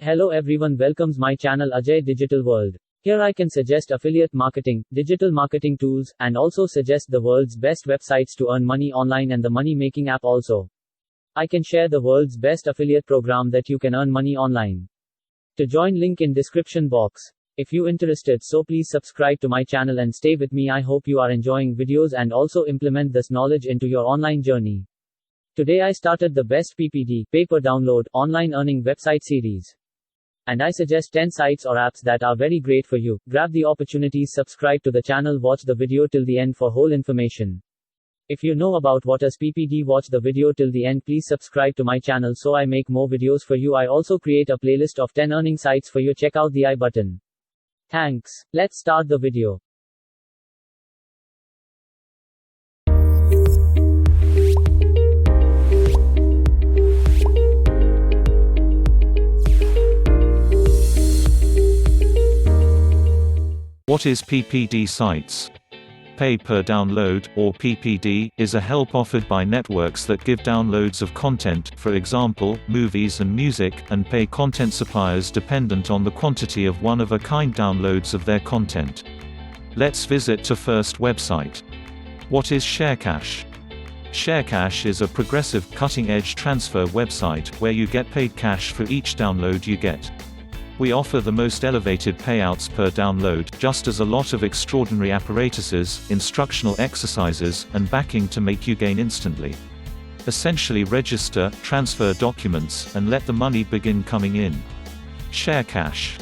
Hello everyone, welcomes my channel Ajay Digital World. Here I can suggest affiliate marketing, digital marketing tools, and also suggest the world's best websites to earn money online and the money making app also. I can share the world's best affiliate program that you can earn money online. To join, link in description box. If you interested, so please subscribe to my channel and stay with me. I hope you are enjoying videos and also implement this knowledge into your online journey. Today I started the best PPD, pay per download, online earning website series. And I suggest 10 sites or apps that are very great for you. Grab the opportunities, subscribe to the channel, watch the video till the end for whole information. If you know about what is PPD, watch the video till the end. Please subscribe to my channel so I make more videos for you. I also create a playlist of 10 earning sites for you. Check out the I button. Thanks. Let's start the video. What is PPD sites? Pay per download, or PPD, is a help offered by networks that give downloads of content, for example, movies and music, and pay content suppliers dependent on the quantity of one-of-a-kind downloads of their content. Let's visit to first website. What is Sharecash? Sharecash is a progressive, cutting-edge transfer website, where you get paid cash for each download you get. We offer the most elevated payouts per download, just as a lot of extraordinary apparatuses, instructional exercises, and backing to make you gain instantly. Essentially register, transfer documents, and let the money begin coming in. Sharecash.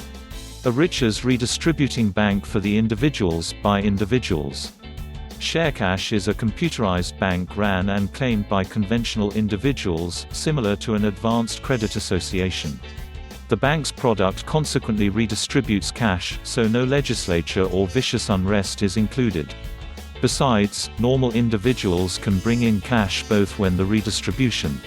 A riches redistributing bank for the individuals, by individuals. Sharecash is a computerized bank ran and claimed by conventional individuals, similar to an advanced credit association. The bank's product consequently redistributes cash, so no legislature or vicious unrest is included. Besides, normal individuals can bring in cash both when the redistribution.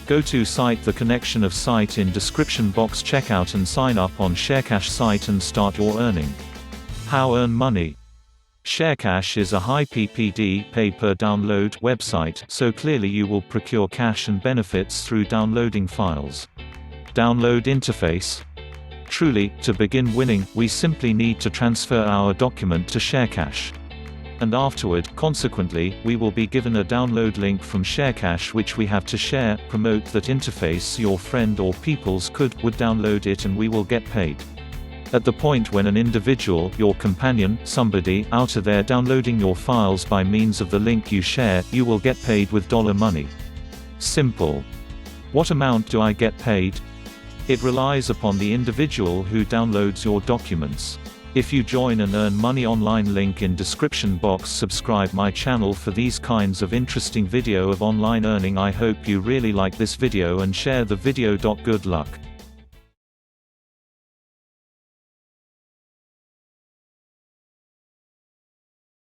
Go to site. The connection of site in description box. Check out and sign up on Sharecash site and start your earning. How earn money? Sharecash is a high PPD, pay per download, website, so clearly you will procure cash and benefits through downloading files. Download interface. Truly, to begin winning, we simply need to transfer our document to Sharecash. And afterward, consequently, we will be given a download link from Sharecash which we have to share, promote that interface. Your friend or peoples would download it and we will get paid. At the point when an individual, your companion, somebody out there downloading your files by means of the link you share, you will get paid with dollar money. Simple. What amount do I get paid? It relies upon the individual who downloads your documents. If you join and earn money online, link in description box. Subscribe my channel for these kinds of interesting video of online earning. I hope you really like this video and share the video. Good luck.